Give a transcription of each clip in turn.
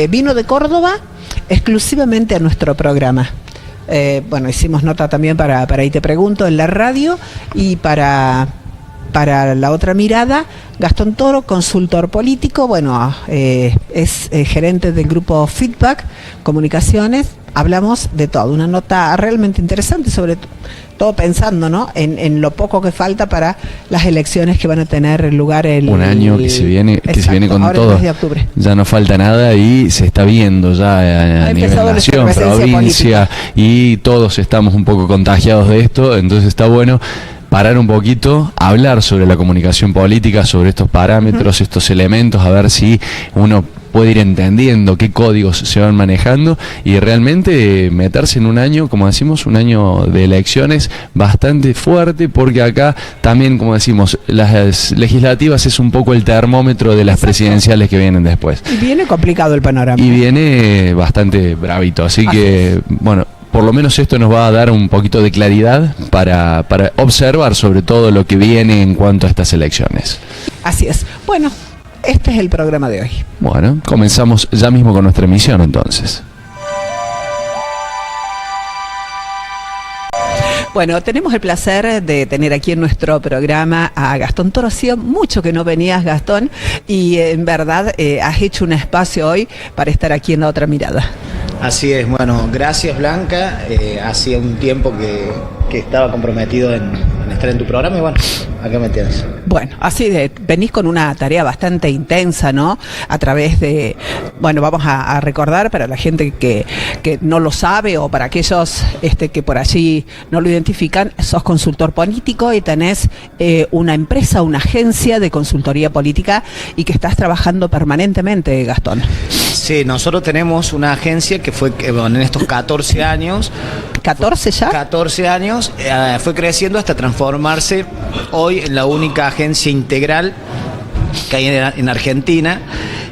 Vino de Córdoba exclusivamente a nuestro programa. Bueno, hicimos nota también para Ahí Te Pregunto en la radio, y para La Otra Mirada, Gastón Toro, consultor político, bueno, es gerente del grupo Feedback Comunicaciones. Hablamos de todo, una nota realmente interesante, sobre todo pensando, ¿no?, en lo poco que falta para las elecciones que van a tener lugar un año que se viene, con ahora todo. El 3 de octubre. Ya no falta nada y se está viendo ya a nivel nación, provincia, y todos estamos un poco contagiados de esto, entonces está bueno parar un poquito, hablar sobre la comunicación política, sobre estos parámetros, estos elementos, a ver si uno puede ir entendiendo qué códigos se van manejando y realmente meterse en un año, como decimos, un año de elecciones bastante fuerte, porque acá también, como decimos, las legislativas es un poco el termómetro de las presidenciales que vienen después. Y viene complicado el panorama. Y viene bastante bravito, así que, bueno, por lo menos esto nos va a dar un poquito de claridad para observar sobre todo lo que viene en cuanto a estas elecciones. Así es. Bueno, este es el programa de hoy. Bueno, comenzamos ya mismo con nuestra emisión entonces. Bueno, tenemos el placer de tener aquí en nuestro programa a Gastón Toro. Hacía mucho que no venías, Gastón, y en verdad has hecho un espacio hoy para estar aquí en La Otra Mirada. Así es, bueno, gracias Blanca, hacía un tiempo que estaba comprometido en estar en tu programa y bueno, acá me tienes. Bueno, así venís con una tarea bastante intensa, ¿no? A través de, bueno, vamos a recordar para la gente que no lo sabe, o para aquellos que por allí no lo identifican, sos consultor político y tenés una empresa, una agencia de consultoría política, y que estás trabajando permanentemente, Gastón. Sí, nosotros tenemos una agencia que fue, bueno, en estos 14 años... ¿14 ya? 14 años, fue creciendo hasta transformarse hoy en la única agencia integral que hay en Argentina,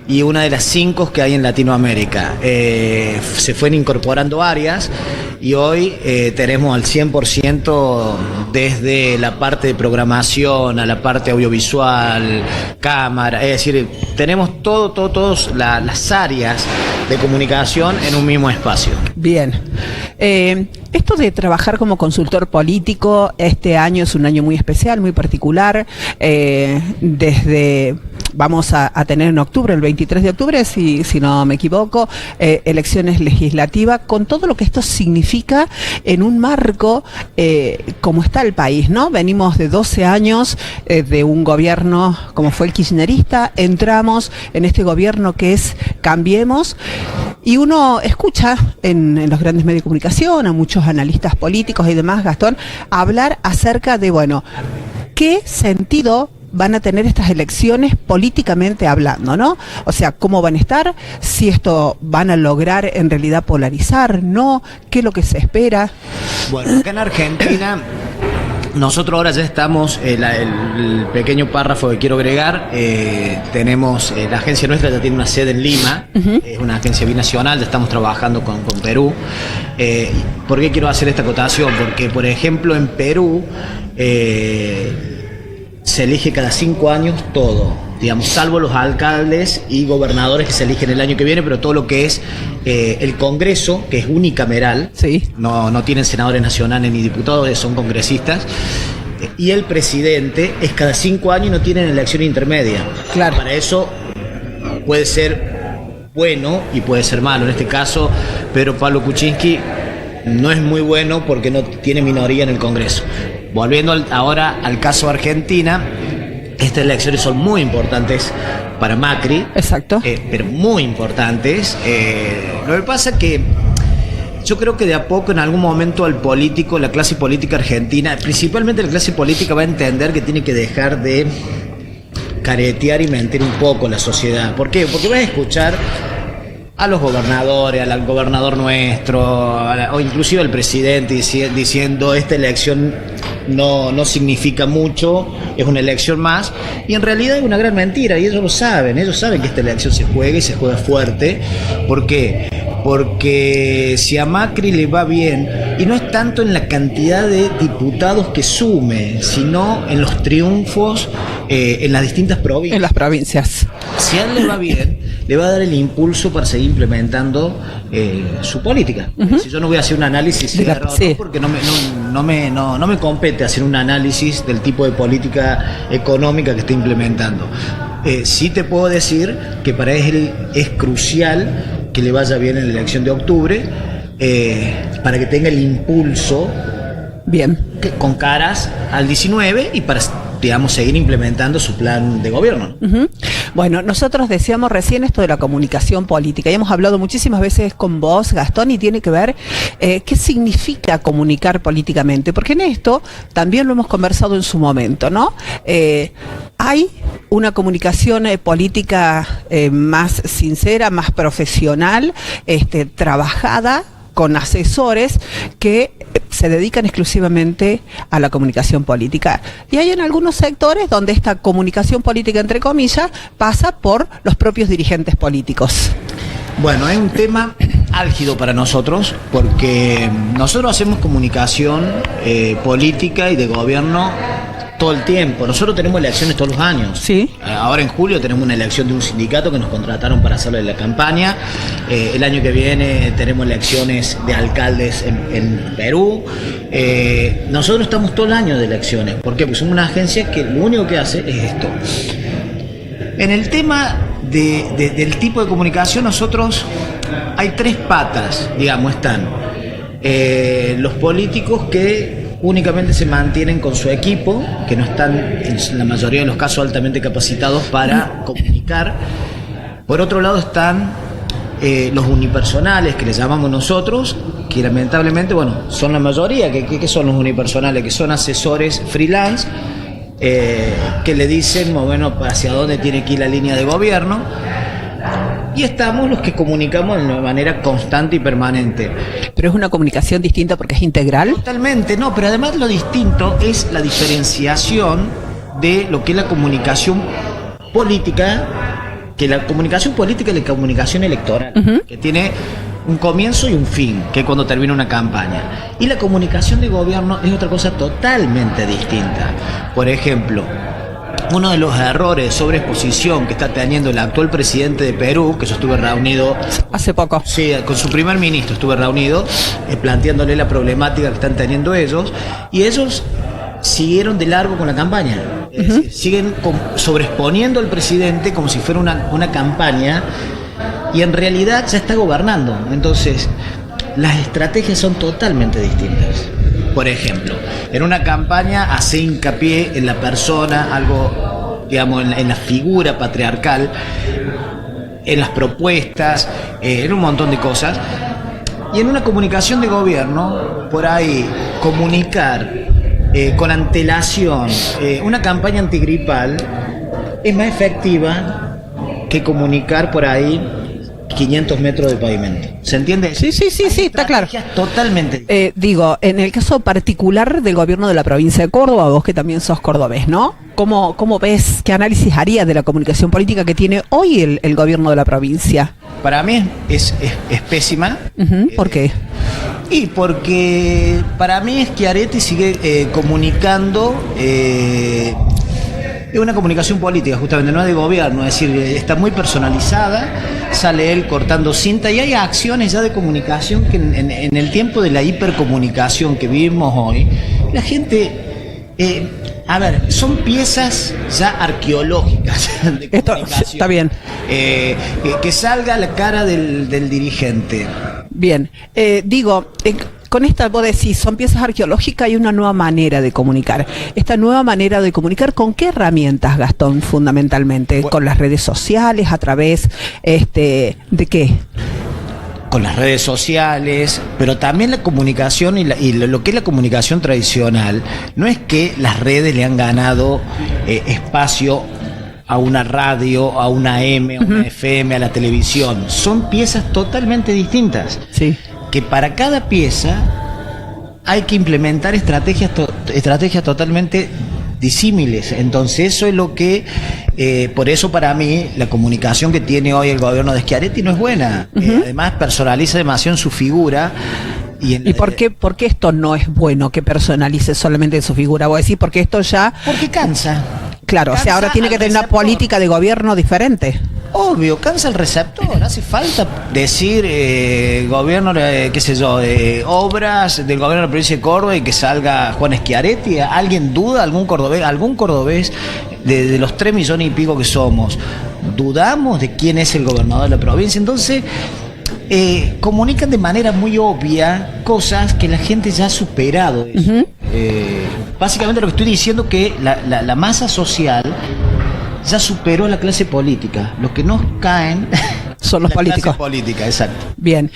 y una de las 5 que hay en Latinoamérica. Se fueron incorporando áreas y hoy tenemos al 100% desde la parte de programación a la parte audiovisual, cámara, es decir, tenemos todas las áreas de comunicación en un mismo espacio. Bien. Esto de trabajar como consultor político, este año es un año muy especial, muy particular. Vamos a tener en octubre, el 23 de octubre, si no me equivoco, elecciones legislativas, con todo lo que esto significa en un marco como está el país, ¿no? Venimos de 12 años de un gobierno como fue el kirchnerista, entramos en este gobierno que es Cambiemos, y uno escucha en los grandes medios de comunicación a muchos analistas políticos y demás, Gastón, hablar acerca de, bueno, ¿qué sentido van a tener estas elecciones políticamente hablando, ¿no? O sea, ¿cómo van a estar? Si esto van a lograr en realidad polarizar, ¿no? ¿Qué es lo que se espera? Bueno, acá en Argentina nosotros ahora ya estamos, el pequeño párrafo que quiero agregar, tenemos, la agencia nuestra ya tiene una sede en Lima, es una agencia binacional, ya estamos trabajando con Perú. ¿Por qué quiero hacer esta acotación? Porque, por ejemplo, en Perú se elige cada 5 años todo, digamos, salvo los alcaldes y gobernadores que se eligen el año que viene, pero todo lo que es el Congreso, que es unicameral, sí, no tienen senadores nacionales ni diputados, son congresistas, y el presidente es cada 5 años y no tienen elección intermedia. Claro. Para eso puede ser bueno y puede ser malo. En este caso, Pedro Pablo Kuczynski no es muy bueno porque no tiene minoría en el Congreso. Volviendo ahora al caso de Argentina, estas elecciones son muy importantes para Macri. Exacto. Pero muy importantes. Lo que pasa es que yo creo que de a poco, en algún momento, al político, la clase política argentina, principalmente la clase política, va a entender que tiene que dejar de caretear y mentir un poco a la sociedad. ¿Por qué? Porque vas a escuchar a los gobernadores, al gobernador nuestro, o inclusive al presidente diciendo esta elección no significa mucho, es una elección más, y en realidad es una gran mentira, y ellos saben que esta elección se juega y se juega fuerte. ¿Por qué? Porque si a Macri le va bien, y no es tanto en la cantidad de diputados que sume, sino en los triunfos en las distintas provincias. En las provincias. si a él le va bien, le va a dar el impulso para seguir implementando su política. Si yo no voy a hacer un análisis porque no me compete hacer un análisis del tipo de política económica que está implementando. Sí te puedo decir que para él es crucial que le vaya bien en la elección de octubre, para que tenga el impulso con caras al 19 y para, digamos, seguir implementando su plan de gobierno. Bueno, nosotros decíamos recién esto de la comunicación política y hemos hablado muchísimas veces con vos, Gastón, y tiene que ver qué significa comunicar políticamente, porque en esto también lo hemos conversado en su momento, ¿no? Hay una comunicación política más sincera, más profesional, trabajada con asesores que se dedican exclusivamente a la comunicación política. Y hay en algunos sectores donde esta comunicación política, entre comillas, pasa por los propios dirigentes políticos. Bueno, es un tema álgido para nosotros porque nosotros hacemos comunicación política y de gobierno todo el tiempo. Nosotros tenemos elecciones todos los años. Sí. Ahora en julio tenemos una elección de un sindicato que nos contrataron para hacerle la campaña. El año que viene tenemos elecciones de alcaldes en Perú. Nosotros estamos todo el año de elecciones. ¿Por qué? Porque somos una agencia que lo único que hace es esto. En el tema del tipo de comunicación, nosotros hay tres patas, digamos, están los políticos que únicamente se mantienen con su equipo, que no están en la mayoría de los casos altamente capacitados para comunicar. Por otro lado están los unipersonales, que les llamamos nosotros, que lamentablemente, bueno, son la mayoría. ¿Qué son los unipersonales? Que son asesores freelance, que le dicen, bueno, hacia dónde tiene que ir la línea de gobierno. Y estamos los que comunicamos de manera constante y permanente. ¿Pero es una comunicación distinta porque es integral? Totalmente, no, pero además lo distinto es la diferenciación de lo que es la comunicación política, que la comunicación política es la comunicación electoral, que tiene un comienzo y un fin, que es cuando termina una campaña. Y la comunicación de gobierno es otra cosa totalmente distinta. Por ejemplo, uno de los errores de sobreexposición que está teniendo el actual presidente de Perú, que yo estuve reunido hace poco. Sí, con su primer ministro estuve reunido, planteándole la problemática que están teniendo ellos, y ellos siguieron de largo con la campaña. Es decir, siguen sobreexponiendo al presidente como si fuera una campaña, y en realidad ya está gobernando. Entonces, las estrategias son totalmente distintas. Por ejemplo, en una campaña hace hincapié en la persona, algo, digamos, en la figura patriarcal, en las propuestas, en un montón de cosas. Y en una comunicación de gobierno, por ahí, comunicar con antelación una campaña antigripal es más efectiva que comunicar por ahí 500 metros de pavimento. ¿Se entiende? Sí, está claro. Totalmente. Digo, en el caso particular del gobierno de la provincia de Córdoba, vos que también sos cordobés, ¿no? ¿Cómo ves, qué análisis harías de la comunicación política que tiene hoy el gobierno de la provincia? Para mí es pésima. ¿Por qué? Y porque para mí Schiaretti sigue comunicando. Es una comunicación política, justamente, no de gobierno, es decir, está muy personalizada, sale él cortando cinta, y hay acciones ya de comunicación que en el tiempo de la hipercomunicación que vivimos hoy, la gente, son piezas ya arqueológicas de comunicación. Esto está bien. Que salga la cara del dirigente. Bien, con esta, vos decís, son piezas arqueológicas y una nueva manera de comunicar. Esta nueva manera de comunicar, ¿con qué herramientas, Gastón, fundamentalmente? Bueno, ¿con las redes sociales? ¿A través de qué? Con las redes sociales, pero también la comunicación y lo que es la comunicación tradicional. No es que las redes le han ganado espacio a una radio, a una AM, a una FM, a la televisión. Son piezas totalmente distintas. Sí. Que para cada pieza hay que implementar estrategias totalmente disímiles. Entonces eso es lo que, por eso para mí, la comunicación que tiene hoy el gobierno de Schiaretti no es buena. Además personaliza demasiado en su figura. ¿Y por qué esto no es bueno, que personalice solamente en su figura? Vos decís, porque esto ya... Porque cansa. Claro, o sea, ahora tiene que tener una política de gobierno diferente. Obvio, cansa el receptor, hace falta decir gobierno, qué sé yo, obras del gobierno de la provincia de Córdoba y que salga Juan Schiaretti. ¿Alguien duda? ¿Algún cordobés de los 3 millones y pico que somos? ¿Dudamos de quién es el gobernador de la provincia? Entonces, comunican de manera muy obvia cosas que la gente ya ha superado. Uh-huh. Básicamente lo que estoy diciendo que la masa social ya superó a la clase política. Los que nos caen son los políticos. Clase política, exacto. Bien,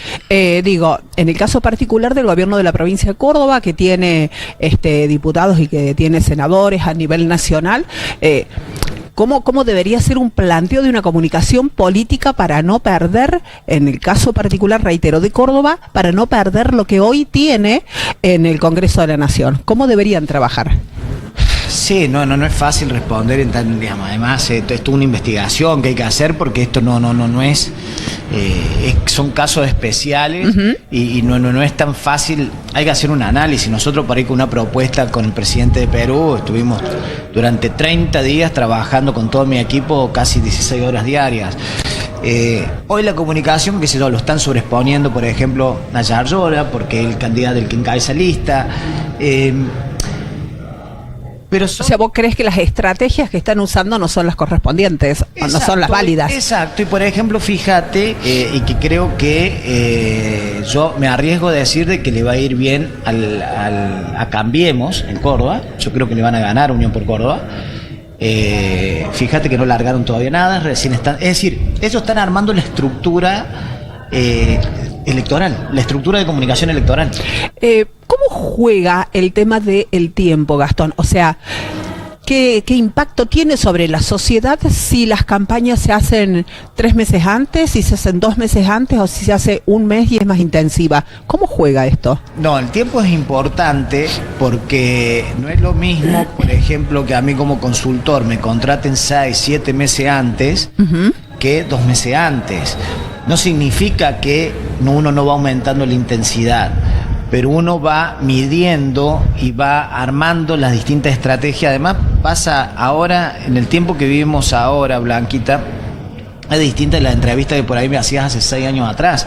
digo, en el caso particular del gobierno de la provincia de Córdoba, que tiene diputados y que tiene senadores a nivel nacional, ¿cómo debería ser un planteo de una comunicación política para no perder, en el caso particular, reitero, de Córdoba, para no perder lo que hoy tiene en el Congreso de la Nación? ¿Cómo deberían trabajar? Sí, no es fácil responder, digamos, además esto es una investigación que hay que hacer porque esto no es, son casos especiales. Uh-huh. y no es tan fácil, hay que hacer un análisis. Nosotros por ahí con una propuesta con el presidente de Perú estuvimos durante 30 días trabajando con todo mi equipo casi 16 horas diarias. Hoy la comunicación, qué sé yo, lo están sobreexponiendo, por ejemplo, a Yarlora, porque el candidato del que encabeza lista. O sea, ¿vos crees que las estrategias que están usando no son las correspondientes, exacto, no son las válidas? Exacto, y por ejemplo, fíjate, y que creo que yo me arriesgo a decir de que le va a ir bien a Cambiemos en Córdoba. Yo creo que le van a ganar Unión por Córdoba. Fíjate que no largaron todavía nada, recién están, es decir, ellos están armando la estructura electoral, la estructura de comunicación electoral. ¿Cómo juega el tema del tiempo, Gastón? O sea, ¿qué impacto tiene sobre la sociedad si las campañas se hacen 3 meses antes, si se hacen 2 meses antes o si se hace 1 mes y es más intensiva? ¿Cómo juega esto? No, el tiempo es importante porque no es lo mismo, por ejemplo, que a mí como consultor me contraten 6, 7 meses antes, uh-huh, que 2 meses antes. No significa que uno no va aumentando la intensidad, pero uno va midiendo y va armando las distintas estrategias. Además pasa ahora, en el tiempo que vivimos ahora, Blanquita, es distinta de la entrevista que por ahí me hacías hace 6 años atrás.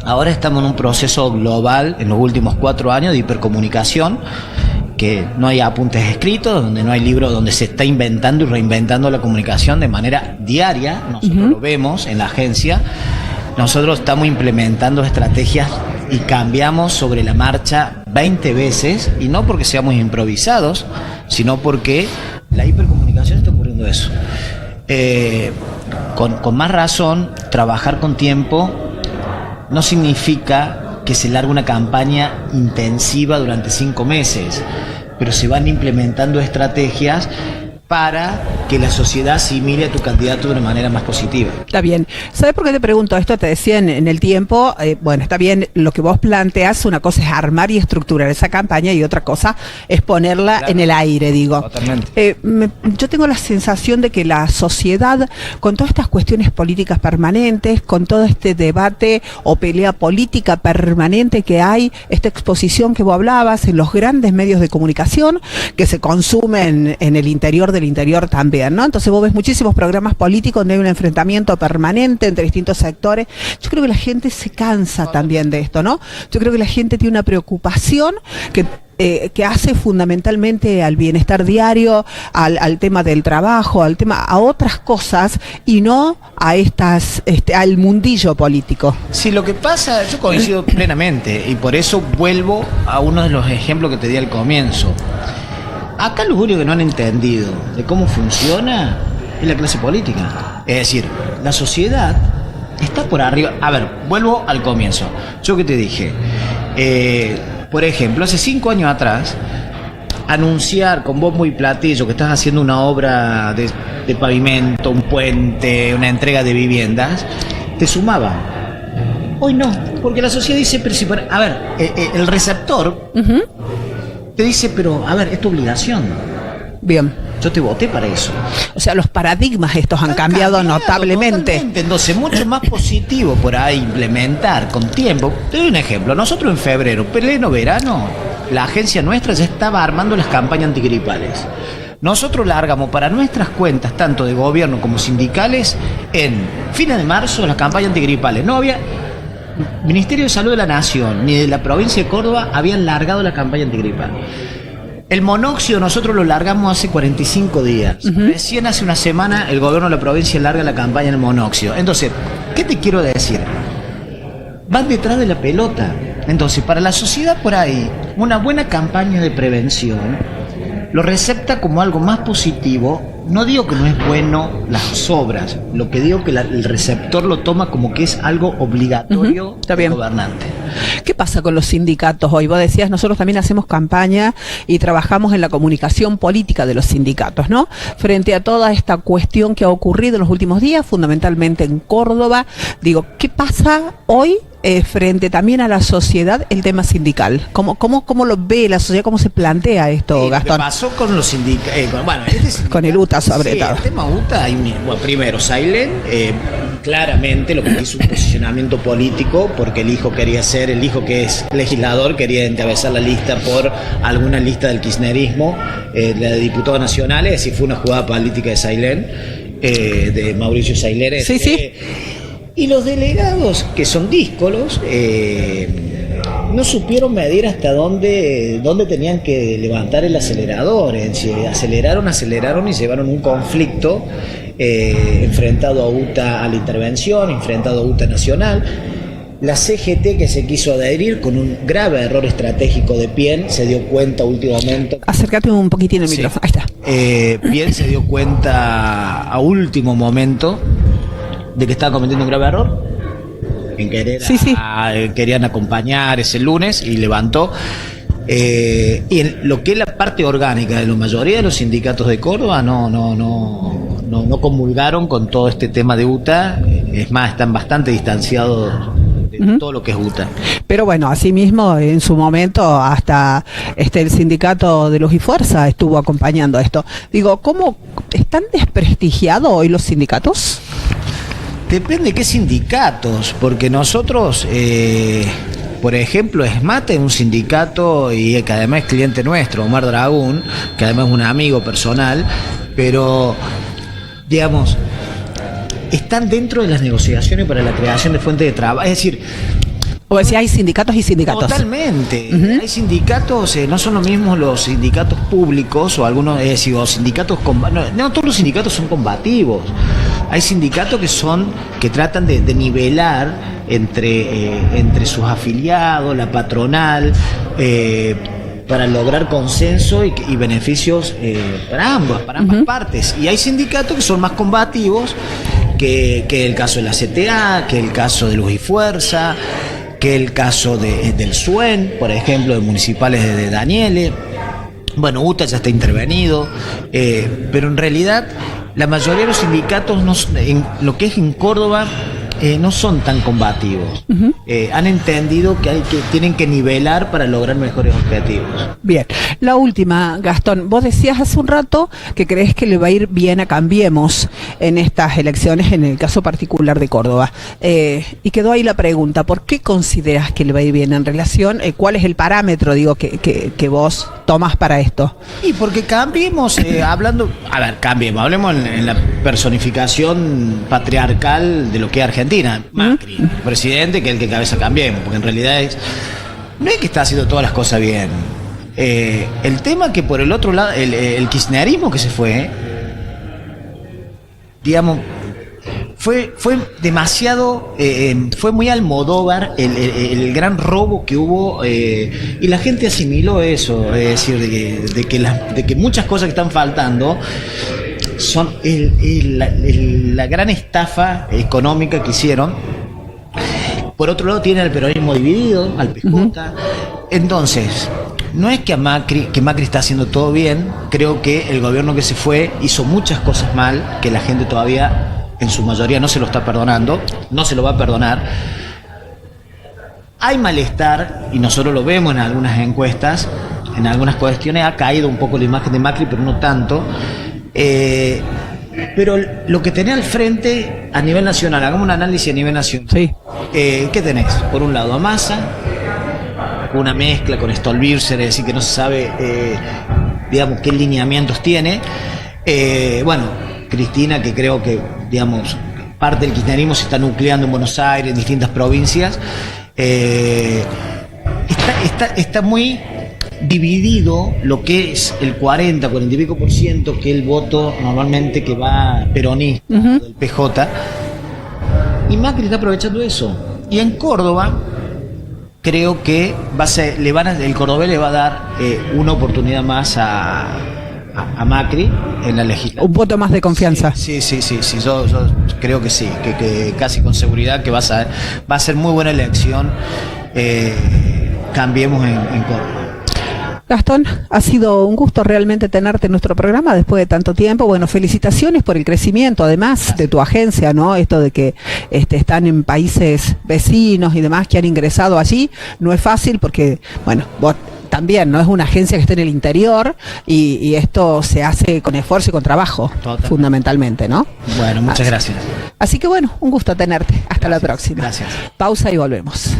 Ahora estamos en un proceso global, en los últimos 4 años, de hipercomunicación, que no hay apuntes escritos, donde no hay libros, donde se está inventando y reinventando la comunicación de manera diaria. Nosotros uh-huh lo vemos en la agencia. Nosotros estamos implementando estrategias y cambiamos sobre la marcha 20 veces, y no porque seamos improvisados, sino porque la hipercomunicación está ocurriendo eso. Con más razón, trabajar con tiempo no significa que se largue una campaña intensiva durante 5 meses, pero se van implementando estrategias para que la sociedad asimile a tu candidato de una manera más positiva. Está bien. ¿Sabes por qué te pregunto esto? Te decía en el tiempo, bueno, está bien, lo que vos planteas, una cosa es armar y estructurar esa campaña y otra cosa es ponerla, claro, en el aire, digo. Totalmente. Yo tengo la sensación de que la sociedad, con todas estas cuestiones políticas permanentes, con todo este debate o pelea política permanente que hay, esta exposición que vos hablabas en los grandes medios de comunicación que se consumen en el interior del interior también, ¿no? Entonces vos ves muchísimos programas políticos donde hay un enfrentamiento permanente entre distintos sectores. Yo creo que la gente se cansa también de esto, ¿no? Yo creo que la gente tiene una preocupación que hace fundamentalmente al bienestar diario, al tema del trabajo, a otras cosas y no a al mundillo político. Sí, lo que pasa, yo coincido plenamente y por eso vuelvo a uno de los ejemplos que te di al comienzo. Acá lo único que no han entendido de cómo funciona es la clase política. Es decir, la sociedad está por arriba. A ver, vuelvo al comienzo. Yo que te dije, por ejemplo, hace 5 años atrás, anunciar con bombo y platillo que estás haciendo una obra de pavimento, un puente, una entrega de viviendas, te sumaban. Hoy no, porque la sociedad dice, pero si, a ver, el receptor... Uh-huh te dice, pero, a ver, es tu obligación. Bien. Yo te voté para eso. O sea, los paradigmas estos han cambiado notablemente. Totalmente. Entonces, mucho más positivo por ahí implementar con tiempo. Te doy un ejemplo. Nosotros en febrero, pleno verano, la agencia nuestra ya estaba armando las campañas antigripales. nosotros largamos para nuestras cuentas, tanto de gobierno como sindicales, en fines de marzo, las campañas antigripales. No había Ministerio de Salud de la Nación ni de la provincia de Córdoba habían largado la campaña antigripal. El monóxido nosotros lo largamos hace 45 días. Recién hace una semana el gobierno de la provincia larga la campaña del monóxido. Entonces, ¿qué te quiero decir? Van detrás de la pelota. Entonces, para la sociedad por ahí, una buena campaña de prevención lo recepta como algo más positivo. No digo que no es bueno las obras, lo que digo que el receptor lo toma como que es algo obligatorio del gobernante. ¿Qué pasa con los sindicatos hoy? Vos decías, nosotros también hacemos campaña y trabajamos en la comunicación política de los sindicatos, ¿no? Frente a toda esta cuestión que ha ocurrido en los últimos días, fundamentalmente en Córdoba, digo, ¿qué pasa hoy frente también a la sociedad el tema sindical? ¿Cómo lo ve la sociedad? ¿Cómo se plantea esto, Gastón? ¿Qué pasó con los sindicatos? Con el UTA sobre todo. El tema UTA, primero, Sailén, claramente lo que hizo un posicionamiento político, porque el hijo que es legislador, quería encabezar la lista por alguna lista del kirchnerismo, la de diputados nacionales, es decir, fue una jugada política de Sailén, de Mauricio Sailén. Sí. Y los delegados, que son díscolos, no supieron medir hasta dónde tenían que levantar el acelerador. Aceleraron y llevaron un conflicto enfrentado a UTA a la intervención, enfrentado a UTA nacional. La CGT, que se quiso adherir con un grave error estratégico de Pien, se dio cuenta a último momento. Acércate un poquitín el micrófono, ahí está. Pien se dio cuenta a último momento de que estaba cometiendo un grave error en querer querían acompañar ese lunes y levantó y en lo que es la parte orgánica de la mayoría de los sindicatos de Córdoba no comulgaron con todo este tema de UTA, es más, están bastante distanciados de todo lo que es UTA. Pero bueno, asimismo, en su momento, hasta el sindicato de Luz y Fuerza estuvo acompañando esto. Digo, ¿cómo están desprestigiados hoy los sindicatos? Depende de qué sindicatos, porque nosotros, por ejemplo, ESMATE es un sindicato y que además es cliente nuestro, Omar Dragún, que además es un amigo personal, pero, digamos, están dentro de las negociaciones para la creación de fuentes de trabajo, es decir... O decía, hay sindicatos y sindicatos. Totalmente. Hay sindicatos, no son lo mismo los sindicatos públicos o algunos, es decir, los sindicatos... No todos los sindicatos son combativos. Hay sindicatos que tratan de nivelar entre sus afiliados, la patronal, para lograr consenso y beneficios para ambas partes. Y hay sindicatos que son más combativos, que el caso de la CTA, que el caso de Luz y Fuerza, que el caso del SUEN, por ejemplo, de municipales de Daniele. Bueno, UTA ya está intervenido, pero en realidad la mayoría de los sindicatos, en lo que es en Córdoba, no son tan combativos. Han entendido que tienen que nivelar para lograr mejores objetivos. Bien, la última, Gastón, vos decías hace un rato que crees que le va a ir bien a Cambiemos en estas elecciones, en el caso particular de Córdoba. Y quedó ahí la pregunta, ¿por qué consideras que le va a ir bien en relación? ¿Cuál es el parámetro, que vos tomas para esto? Y porque Cambiemos, hablemos en la personificación patriarcal de lo que es Argentina. Macri, presidente, que es el que cabeza Cambiemos, porque en realidad no es que está haciendo todas las cosas bien. El tema que por el otro lado, el kirchnerismo que se fue, digamos, fue demasiado, fue muy Almodóvar el gran robo que hubo, y la gente asimiló eso, es decir, de que muchas cosas que están faltando son la gran estafa económica que hicieron. Por otro lado tiene al peronismo dividido, al PJ. Entonces, no es que Macri está haciendo todo bien. Creo que el gobierno que se fue hizo muchas cosas mal, que la gente todavía, en su mayoría, no se lo está perdonando, no se lo va a perdonar. Hay malestar, y nosotros lo vemos en algunas encuestas, en algunas cuestiones ha caído un poco la imagen de Macri, pero no tanto. Pero lo que tenés al frente a nivel nacional, hagamos un análisis a nivel nacional. Sí. ¿Qué tenés? Por un lado a Massa, con una mezcla con Stolbizer, es decir, que no se sabe, digamos, qué lineamientos tiene. Bueno, Cristina, que creo que, digamos, parte del kirchnerismo se está nucleando en Buenos Aires, en distintas provincias. Está muy dividido lo que es el 40 y pico por ciento, que es el voto normalmente que va peronista, del PJ, y Macri está aprovechando eso. Y en Córdoba creo que el cordobés le va a dar una oportunidad más a Macri en la legislatura. Un voto más de confianza. Sí, yo creo que sí, que casi con seguridad que va a ser muy buena elección. Cambiemos en Córdoba. Gastón, ha sido un gusto realmente tenerte en nuestro programa después de tanto tiempo. Bueno, felicitaciones por el crecimiento, además de tu agencia, ¿no? Esto de que están en países vecinos y demás que han ingresado allí, no es fácil porque, bueno, vos también, ¿no? Es una agencia que está en el interior y esto se hace con esfuerzo y con trabajo, fundamentalmente, ¿no? Bueno, muchas gracias. Así que bueno, un gusto tenerte. Hasta la próxima. Gracias. Pausa y volvemos.